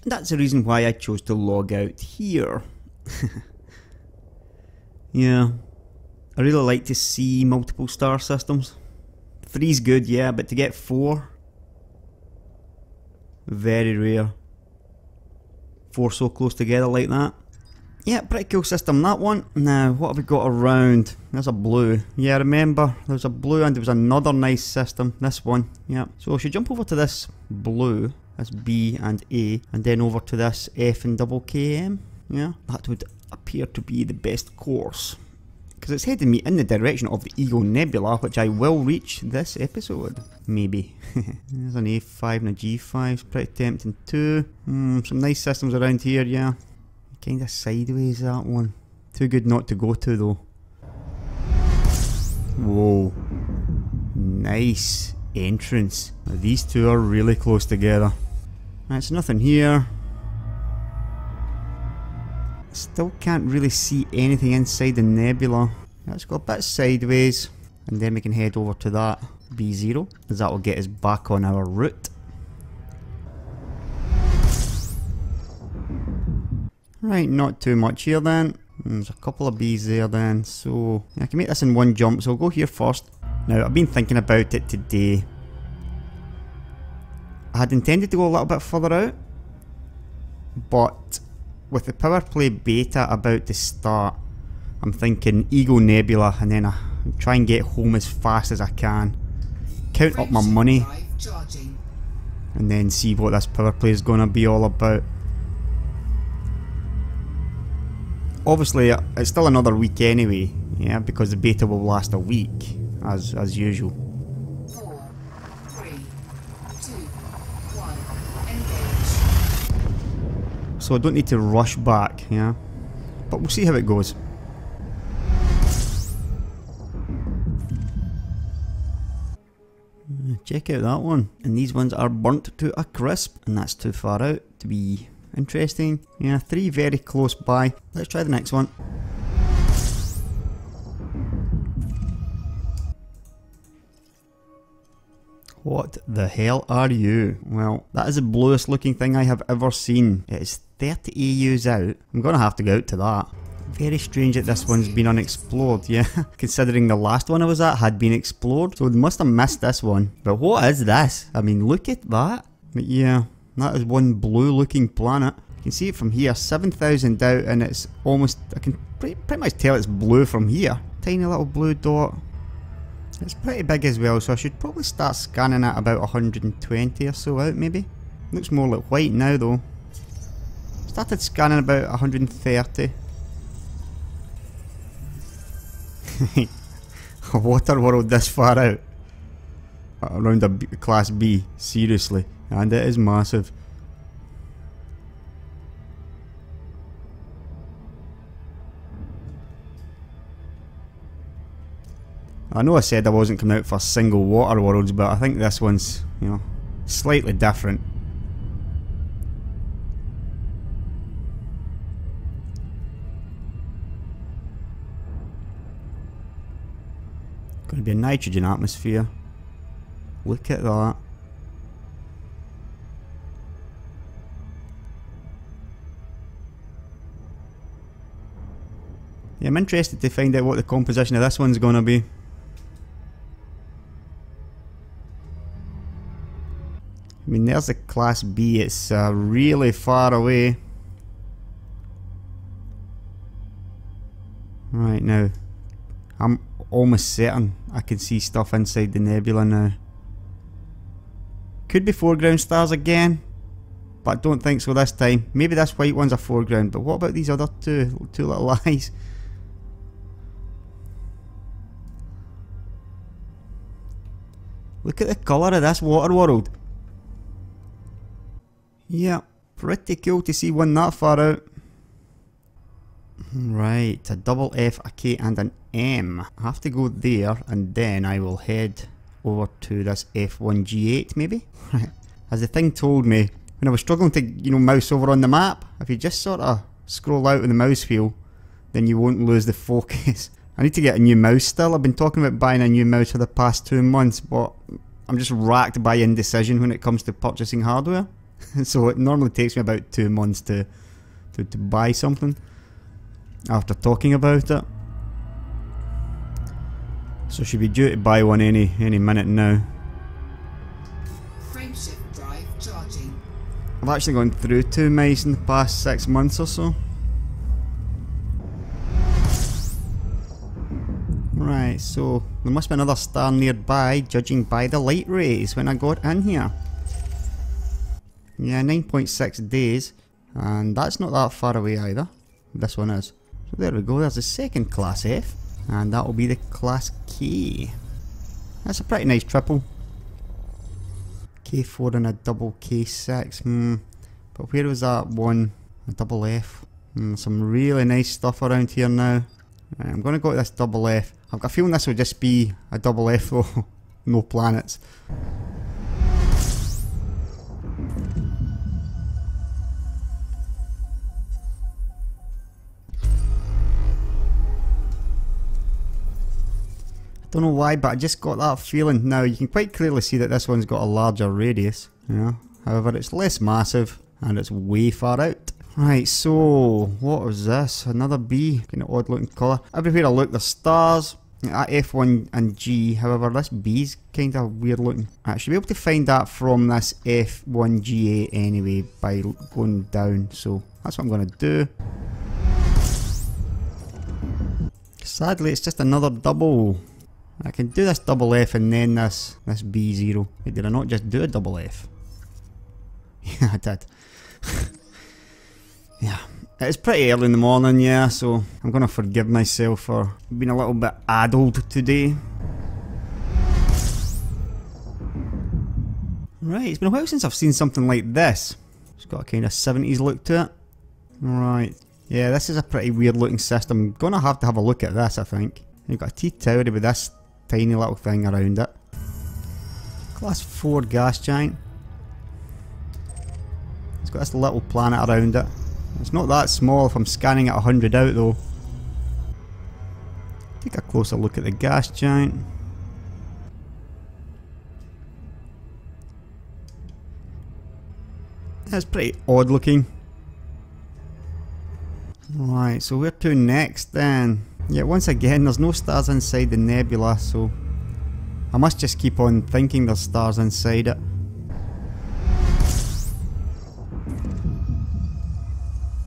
That's the reason why I chose to log out here. Yeah, I really like to see multiple star systems. 3's good, yeah, but to get 4, very rare. 4 so close together like that. Yeah, pretty cool system, that one. Now, what have we got around? There's a blue. Yeah, remember, there was a blue and there was another nice system. This one, yeah. So I should jump over to this blue, this B and A, and then over to this F and double KM. Yeah, that would appear to be the best course. Because it's heading me in the direction of the Ego Nebula, which I will reach this episode. Maybe. There's an A5 and a G5, it's pretty tempting too. Some nice systems around here, yeah. Kinda sideways, that one. Too good not to go to though. Whoa. Nice entrance. Now, these two are really close together. There's nothing here. Still can't really see anything inside the nebula. Let's go a bit sideways and then we can head over to that B0, as that will get us back on our route. Right, not too much here then. There's a couple of B's there then, so I can make this in one jump, so I'll go here first. Now, I've been thinking about it today. I had intended to go a little bit further out, but with the power play beta about to start, I'm thinking Ego Nebula, and then I try and get home as fast as I can, count up my money, and then see what this power play is going to be all about. Obviously, it's still another week anyway, yeah, because the beta will last a week, as usual. 4, 3, 2, 1, engage. So I don't need to rush back, yeah, but we'll see how it goes. Check out that one, and these ones are burnt to a crisp, and that's too far out to be interesting. Yeah, 3 very close by. Let's try the next one. What the hell are you? Well, that is the bluest looking thing I have ever seen. It is 30 AUs out. I'm gonna have to go out to that. Very strange that this one's been unexplored, yeah. Considering the last one I was at had been explored, so they must have missed this one. But what is this? I mean, look at that. But yeah, that is one blue looking planet. You can see it from here, 7,000 out, and it's almost, I can pretty much tell it's blue from here. Tiny little blue dot. It's pretty big as well, so I should probably start scanning at about 120 or so out maybe. Looks more like white now though. Started scanning about 130. A water world this far out. Around a class B, seriously. And it is massive. I know I said I wasn't coming out for single water worlds, but I think this one's, you know, slightly different. Going to be a nitrogen atmosphere. Look at that. Yeah, I'm interested to find out what the composition of this one's going to be. I mean, there's a class B, it's really far away. Right now, I'm almost certain I can see stuff inside the nebula now. Could be foreground stars again, but I don't think so this time. Maybe this white one's a foreground, but what about these other two little eyes? Look at the colour of this water world. Yeah, pretty cool to see one that far out. Right, a double F, a K and an M. I have to go there and then I will head over to this F1G8 maybe. As the thing told me when I was struggling to, you know, mouse over on the map, if you just sort of scroll out with the mouse wheel, then you won't lose the focus. I need to get a new mouse still. I've been talking about buying a new mouse for the past 2 months, but I'm just racked by indecision when it comes to purchasing hardware. So it normally takes me about 2 months to buy something after talking about it. So should be due to buy one any minute now. Frameshift drive charging. I've actually gone through 2 mice in the past 6 months or so. Right, so there must be another star nearby, judging by the light rays when I got in here. Yeah, 9.6 days, and that's not that far away either. This one is. So there we go, there's the second Class F, and that will be the Class K. That's a pretty nice triple. K4 and a double K6, but where was that one? A double F. Some really nice stuff around here now. Right, I'm going to go to this double F. I've got a feeling this will just be a double F though, no planets. Don't know why, but I just got that feeling. Now you can quite clearly see that this one's got a larger radius, however it's less massive and it's way far out. Right, so what was this? Another B, kind of odd looking colour. Everywhere I look there's stars at F1 and G, however this B's kind of weird looking. I should be able to find that from this F1GA anyway by going down, so that's what I'm going to do. Sadly it's just another double. I can do this double F and then this B0. Wait, did I not just do a double F? Yeah, I did. Yeah, it's pretty early in the morning, yeah, so I'm going to forgive myself for being a little bit addled today. Right, it's been a while since I've seen something like this. It's got a kind of 70s look to it. Right, yeah, this is a pretty weird looking system. I'm going to have a look at this, I think. You've got a T-Tower with this tiny little thing around it. Class 4 gas giant. It's got this little planet around it. It's not that small if I'm scanning at 100 out though. Take a closer look at the gas giant. That's pretty odd looking. Right, so where to next then? Yeah, once again there's no stars inside the nebula, so I must just keep on thinking there's stars inside it.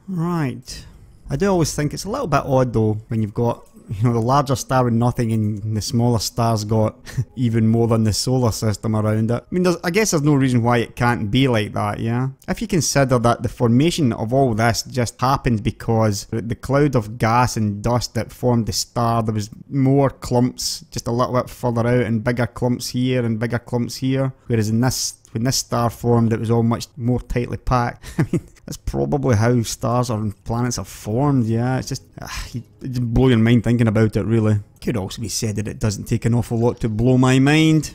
Right, I do always think it's a little bit odd though when you've got, the larger star with nothing and the smaller star's got even more than the solar system around it. I mean, I guess there's no reason why it can't be like that, yeah? If you consider that the formation of all this just happened because the cloud of gas and dust that formed the star, there was more clumps just a little bit further out and bigger clumps here and bigger clumps here, whereas when this star formed it was all much more tightly packed. I mean, that's probably how stars or planets are formed, yeah. It's just, it just blow your mind thinking about it, really. Could also be said that it doesn't take an awful lot to blow my mind.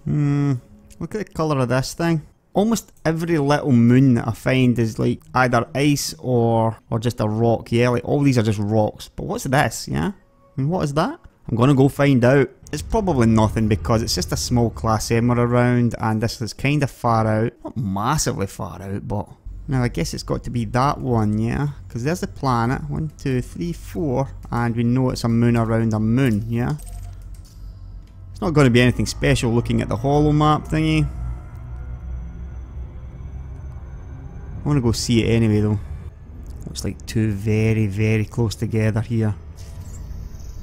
Look at the colour of this thing. Almost every little moon that I find is like either ice or just a rock, yeah. Like all these are just rocks. But what's this, yeah? I mean, what is that? I'm gonna go find out. It's probably nothing because it's just a small Class M around and this is kind of far out. Not massively far out, but... Now I guess it's got to be that one, yeah? Because there's the planet, 1, 2, 3, 4, and we know it's a moon around a moon, yeah? It's not going to be anything special looking at the holo map thingy. I want to go see it anyway though. Looks like two very, very close together here.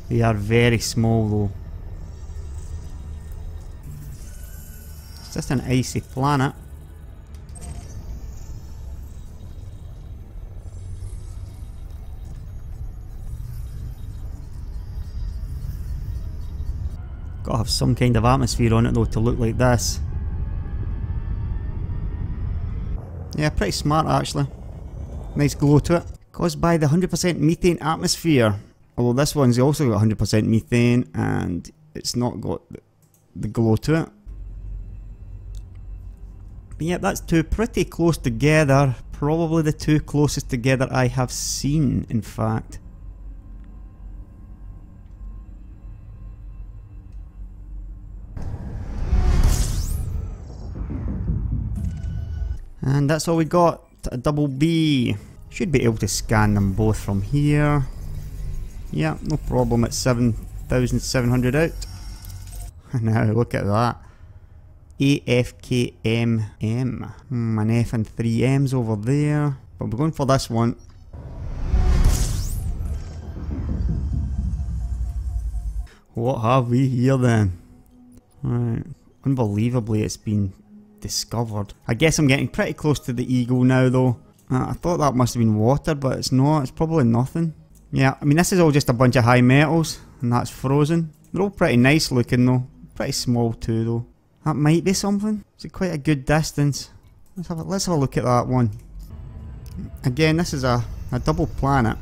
They are very small though. It's just an icy planet. Gotta have some kind of atmosphere on it though to look like this. Yeah, pretty smart actually. Nice glow to it. Caused by the 100% methane atmosphere. Although this one's also got 100% methane and it's not got the glow to it. But yeah, that's two pretty close together. Probably the two closest together I have seen, in fact. And that's all we got. A double B. Should be able to scan them both from here. Yeah, no problem at 7,700 out. Now look at that. AFKMM. An F and 3 M's over there. But we're going for this one. What have we here then? Right. Unbelievably, it's been discovered. I guess I'm getting pretty close to the Eagle now though. I thought that must have been water, but it's not. It's probably nothing. Yeah, I mean this is all just a bunch of high metals, and that's frozen. They're all pretty nice looking though. Pretty small too though. That might be something. It's quite a good distance. Let's have a look at that one. Again, this is a double planet.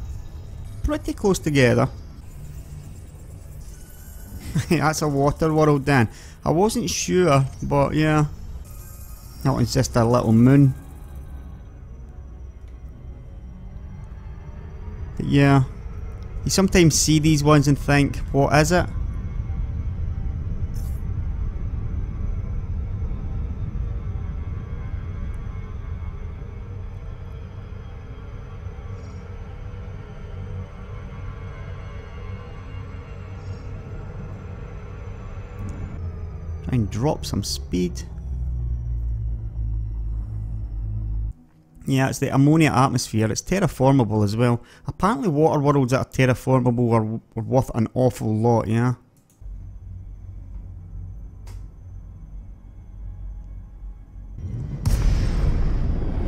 Pretty close together. That's a water world then. I wasn't sure, but yeah. That one's just a little moon. But yeah. You sometimes see these ones and think, what is it? Try and drop some speed. Yeah, it's the ammonia atmosphere. It's terraformable as well. Apparently water worlds that are terraformable are worth an awful lot, yeah.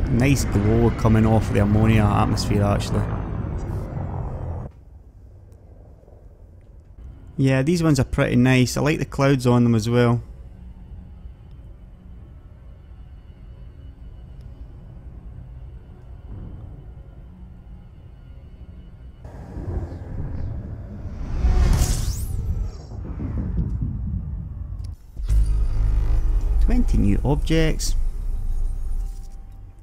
Nice glow coming off the ammonia atmosphere actually. Yeah, these ones are pretty nice. I like the clouds on them as well. New objects.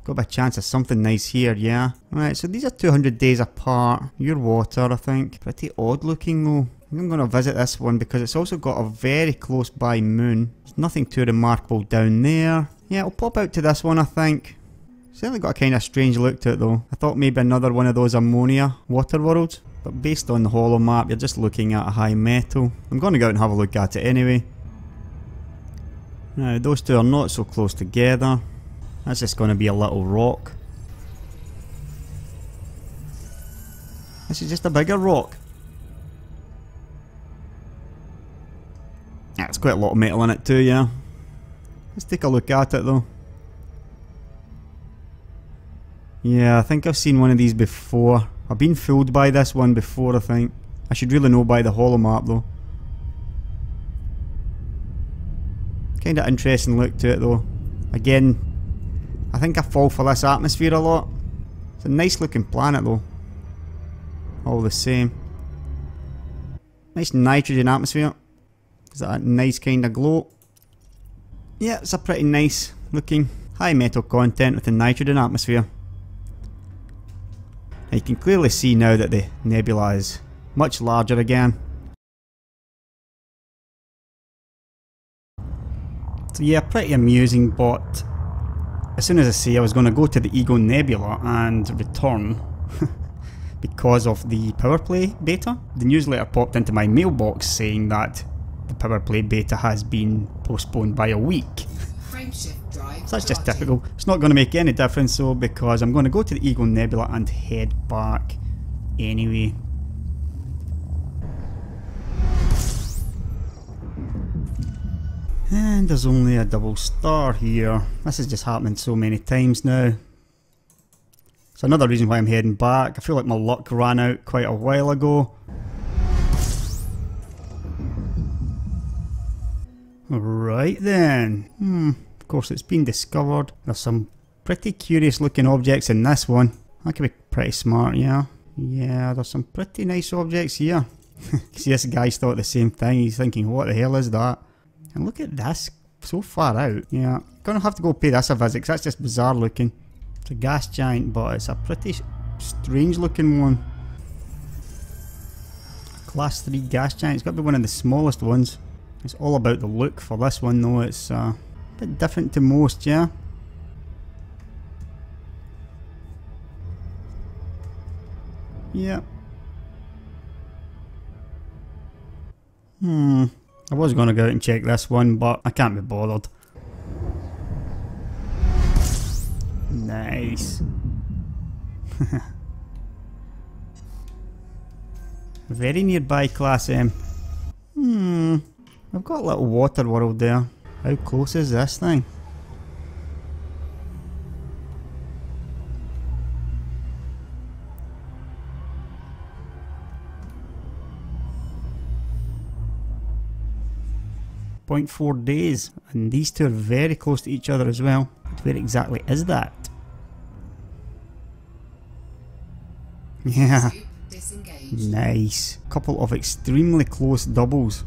Got a chance of something nice here, yeah. Right, so these are 200 days apart. Your water, I think. Pretty odd looking though. I'm going to visit this one because it's also got a very close by moon. There's nothing too remarkable down there. Yeah, I'll pop out to this one, I think. Certainly got a kind of strange look to it though. I thought maybe another one of those ammonia water worlds. But based on the holo map, you're just looking at a high metal. I'm going to go out and have a look at it anyway. Now, those two are not so close together. That's just going to be a little rock. This is just a bigger rock. Yeah, it's quite a lot of metal in it too, yeah. Let's take a look at it though. Yeah, I think I've seen one of these before. I've been fooled by this one before, I think. I should really know by the holo map though. Kind of interesting look to it though. Again, I think I fall for this atmosphere a lot. It's a nice looking planet though. All the same. Nice nitrogen atmosphere. Is that a nice kind of glow? Yeah, it's a pretty nice looking high metal content with a nitrogen atmosphere. And you can clearly see now that the nebula is much larger again. So yeah, pretty amusing, but as soon as I say I was going to go to the Eagle Nebula and return because of the power play beta, the newsletter popped into my mailbox saying that the power play beta has been postponed by a week. So that's just typical. It's not going to make any difference though, because I'm going to go to the Eagle Nebula and head back anyway. And there's only a double star here. This has just happened so many times now. It's another reason why I'm heading back. I feel like my luck ran out quite a while ago. Right then. Of course it's been discovered. There's some pretty curious looking objects in this one. That could be pretty smart, yeah. Yeah, there's some pretty nice objects here. See, this guy's thought the same thing. He's thinking, what the hell is that? And look at this, so far out. Yeah, gonna have to go pay this a visit because that's just bizarre looking. It's a gas giant, but it's a pretty strange looking one. Class 3 gas giant, it's got to be one of the smallest ones. It's all about the look for this one though, it's a bit different to most, yeah. Yep. I was going to go out and check this one, but I can't be bothered. Nice. Very nearby Class M. I've got a little water world there. How close is this thing? .4 days, and these two are very close to each other as well. But where exactly is that? Yeah, Disengaged. nice. Couple of extremely close doubles.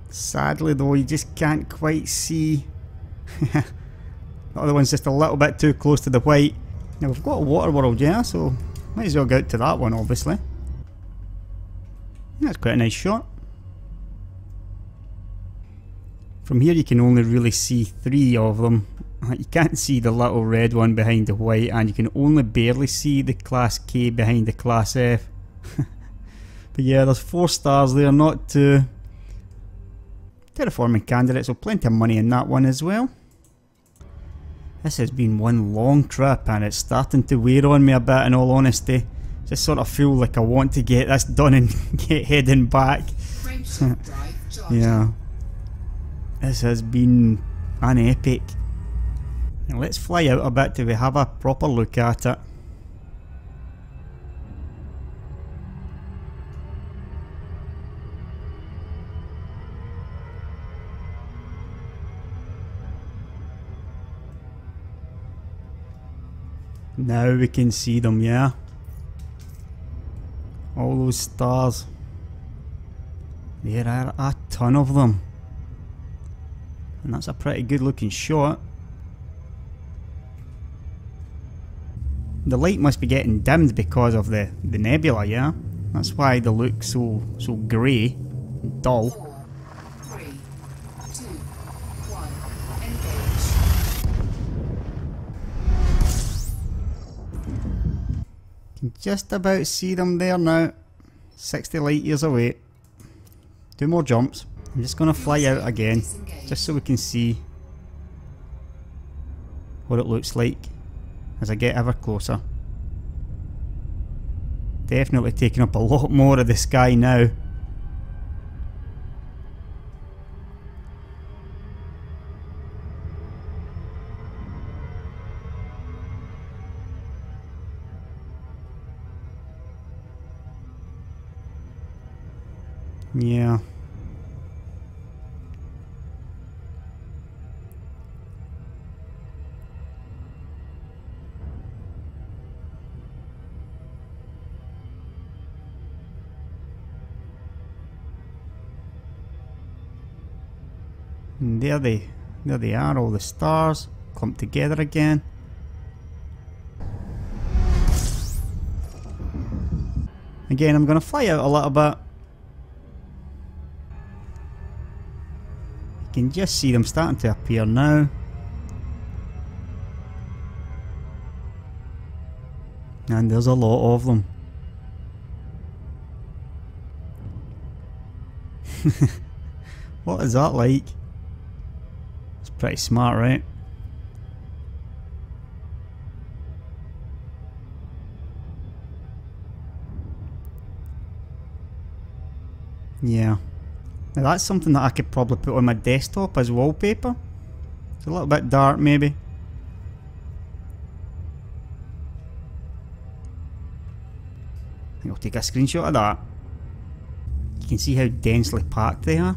Sadly though, you just can't quite see. The other one's just a little bit too close to the white. Now we've got a water world, yeah, so might as well go out to that one obviously. That's quite a nice shot. From here you can only really see 3 of them. You can't see the little red one behind the white, and you can only barely see the Class K behind the Class F. But yeah, there's 4 stars there, not 2. Terraforming candidate, so plenty of money in that one as well. This has been one long trip and it's starting to wear on me a bit, in all honesty. Just sort of feel like I want to get this done and get heading back. Frameshift drive charging. Yeah. This has been an epic. Now let's fly out a bit till we have a proper look at it. Now we can see them, yeah. All those stars. There are a ton of them. And that's a pretty good looking shot. The light must be getting dimmed because of the nebula, yeah? That's why they look so grey, dull. 4, 3, 2, 1. Engage. Can just about see them there now. 60 light years away. 2 more jumps. I'm just going to fly out again, just so we can see what it looks like as I get ever closer. Definitely taking up a lot more of the sky now. Yeah. And there they are, all the stars clumped together again. Again, I'm going to fly out a little bit. You can just see them starting to appear now. And there's a lot of them. What is that like? It's pretty smart, right? Yeah. Now that's something that I could probably put on my desktop as wallpaper. It's a little bit dark maybe. I think I'll take a screenshot of that. You can see how densely packed they are.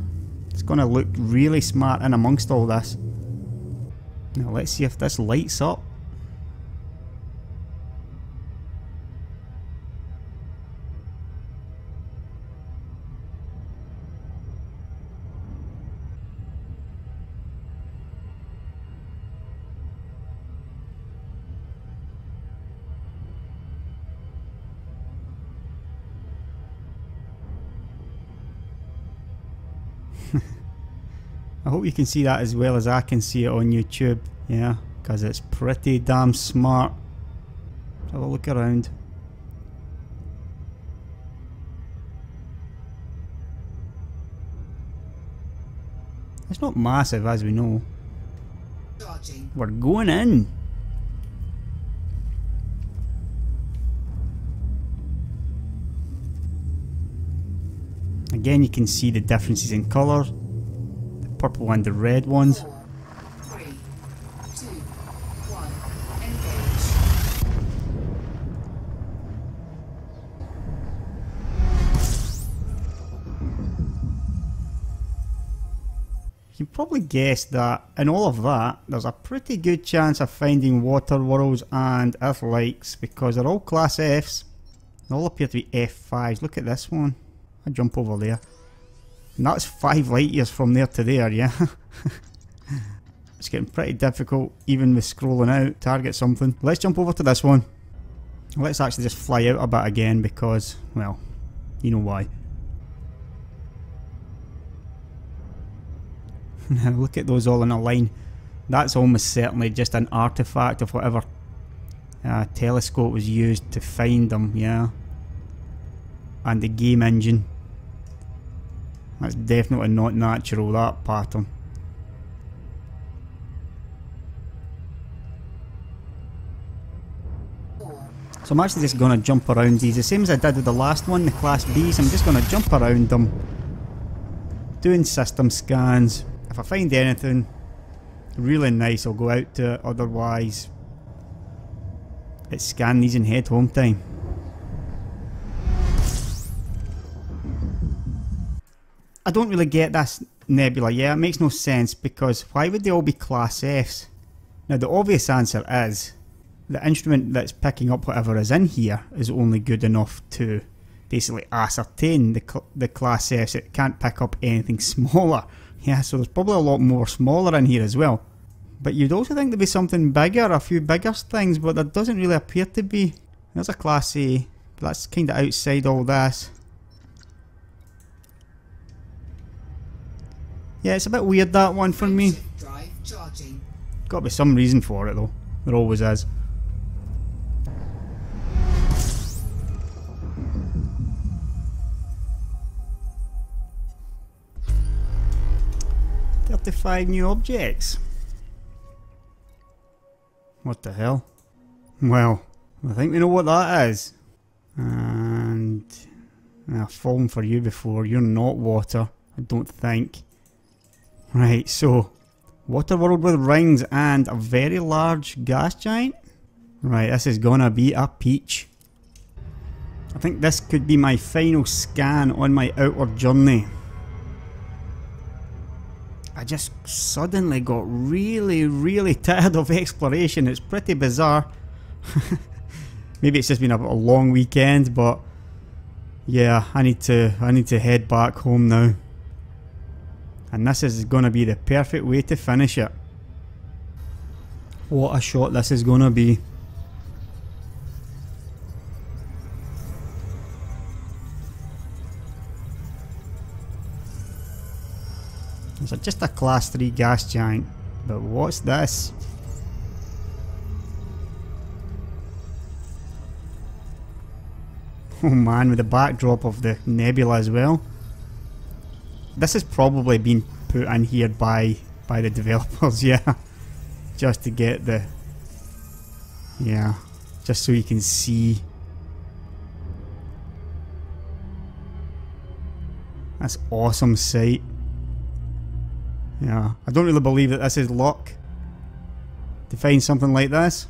It's going to look really smart in amongst all this. Now let's see if this lights up. I hope you can see that as well as I can see it on YouTube. Yeah, because it's pretty damn smart. Have a look around. It's not massive, as we know. Charging. We're going in. Again, you can see the differences in colour. The purple and the red ones. 4, 3, 2, 1. Engage. You can probably guess that in all of that, there's a pretty good chance of finding water worlds and Earth-likes because they're all class Fs. They all appear to be F5s. Look at this one. I jump over there. And that's 5 light years from there to there, yeah? It's getting pretty difficult, even with scrolling out, target something. Let's jump over to this one. Let's actually just fly out a bit again because, well, you know why. Now look at those all in a line. That's almost certainly just an artifact of whatever telescope was used to find them, yeah. And the game engine. That's definitely not natural, that pattern. So I'm actually just going to jump around these, the same as I did with the last one, the Class Bs. I'm just going to jump around them, doing system scans. If I find anything really nice, I'll go out to it. Otherwise, it's scan these and head home time. I don't really get this Nebula, yeah, it makes no sense because why would they all be Class Fs? Now the obvious answer is the instrument that's picking up whatever is in here is only good enough to basically ascertain the Class Fs. It can't pick up anything smaller. Yeah, so there's probably a lot more smaller in here as well. But you'd also think there'd be something bigger, a few bigger things, but there doesn't really appear to be. There's a Class A, but that's kind of outside all this. Yeah, it's a bit weird, that one, for me. Drive charging. Got to be some reason for it though. There always is. "35 new objects." What the hell? Well, I think we know what that is. And I've fallen for you before. You're not water, I don't think. Right, so water world with rings and a very large gas giant. Right, this is gonna be a peach. I think this could be my final scan on my outward journey. I just suddenly got really tired of exploration. It's pretty bizarre. Maybe it's just been a long weekend, but yeah, I need to head back home now. And this is going to be the perfect way to finish it. What a shot this is going to be. It's just a Class 3 gas giant. But what's this? Oh man, with the backdrop of the Nebula as well. This has probably been put in here by the developers, yeah. Just to get the... yeah, just so you can see. That's awesome sight. Yeah, I don't really believe that this is luck to find something like this.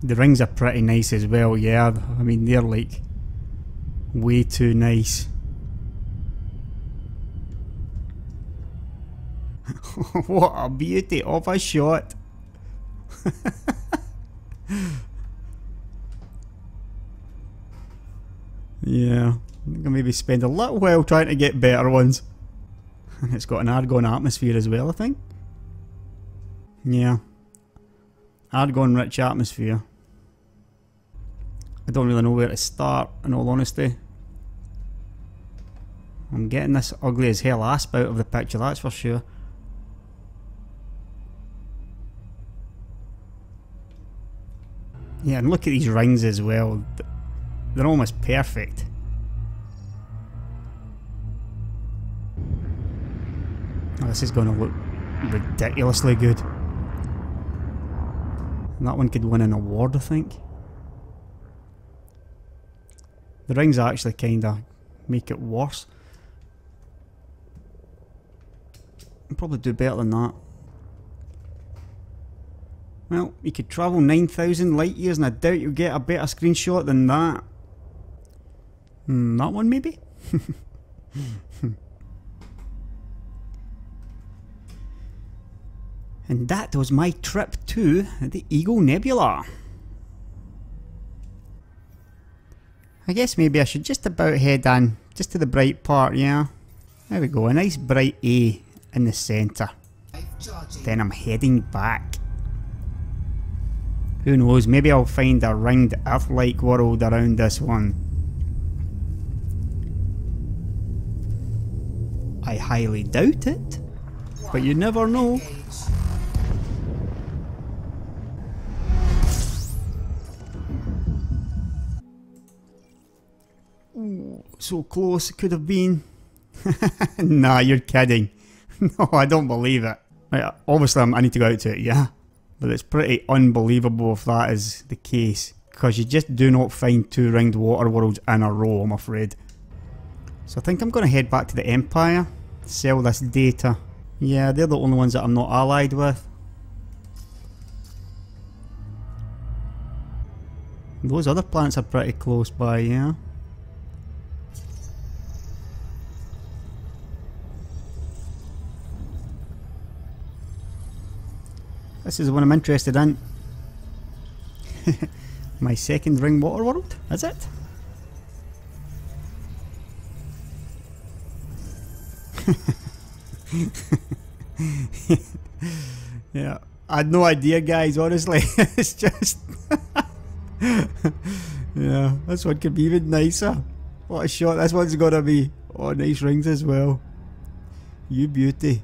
The rings are pretty nice as well, yeah. I mean, they're like way too nice. What a beauty of a shot. Yeah, I'm gonna maybe spend a little while trying to get better ones. It's got an argon atmosphere as well, I think. Yeah, argon rich atmosphere. I don't really know where to start, in all honesty. I'm getting this ugly as hell asp out of the picture, that's for sure. Yeah, and look at these rings as well. They're almost perfect. Oh, this is going to look ridiculously good. And that one could win an award, I think. The rings actually kind of make it worse. I'll probably do better than that. Well, you could travel 9,000 light years and I doubt you'll get a better screenshot than that. That one maybe? And that was my trip to the Eagle Nebula. I guess maybe I should just about head on just to the bright part, yeah. There we go, a nice bright A in the centre. Then I'm heading back. Who knows, maybe I'll find a ringed Earth-like world around this one. I highly doubt it, but you never know. Ooh, so close it could have been. Nah, you're kidding. No, I don't believe it. Right, obviously I need to go out to it, yeah. But it's pretty unbelievable if that is the case. Because you just do not find two ringed water worlds in a row, I'm afraid. So I think I'm going to head back to the Empire. Sell this data. Yeah, they're the only ones that I'm not allied with. Those other planets are pretty close by, yeah. This is the one I'm interested in. My second ring water world, is it? Yeah, I had no idea, guys, honestly. It's just... Yeah, this one could be even nicer. What a shot this one's gonna be. Oh, nice rings as well. You beauty.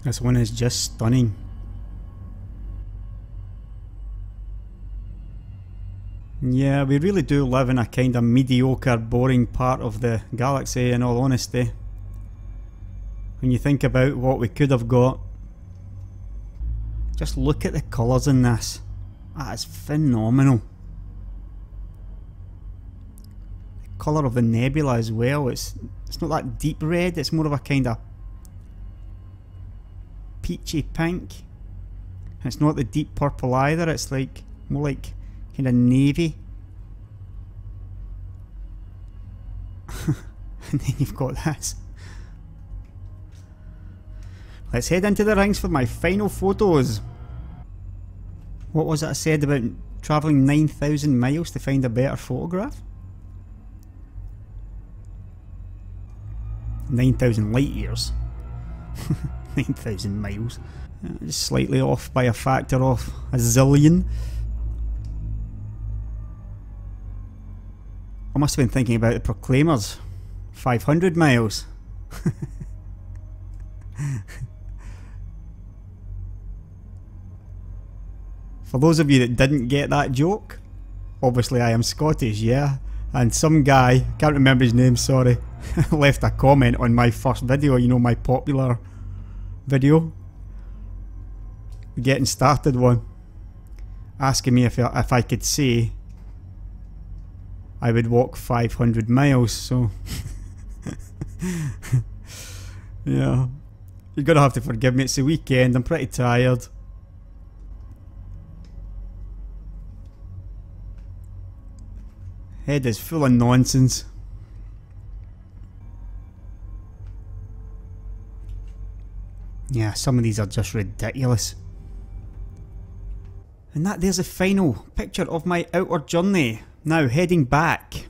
This one is just stunning. Yeah, we really do live in a kind of mediocre, boring part of the galaxy, in all honesty. When you think about what we could have got. Just look at the colours in this. That is phenomenal. The colour of the nebula as well, it's not that deep red, it's more of a kind of peachy pink. And it's not the deep purple either, it's like more like kind of navy. And then you've got this. Let's head into the rings for my final photos. What was it I said about travelling 9,000 miles to find a better photograph? 9,000 light years. 9,000 miles. Just slightly off by a factor of a zillion. I must have been thinking about the Proclaimers. 500 miles. For those of you that didn't get that joke, obviously I am Scottish, yeah? And some guy, can't remember his name, sorry, left a comment on my first video, you know, my popular video, the getting started one, asking me if I could say I would walk 500 miles, so yeah, you're gonna have to forgive me, it's the weekend, I'm pretty tired. Head is full of nonsense. Yeah, some of these are just ridiculous. And there's a final picture of my outer journey. Now heading back.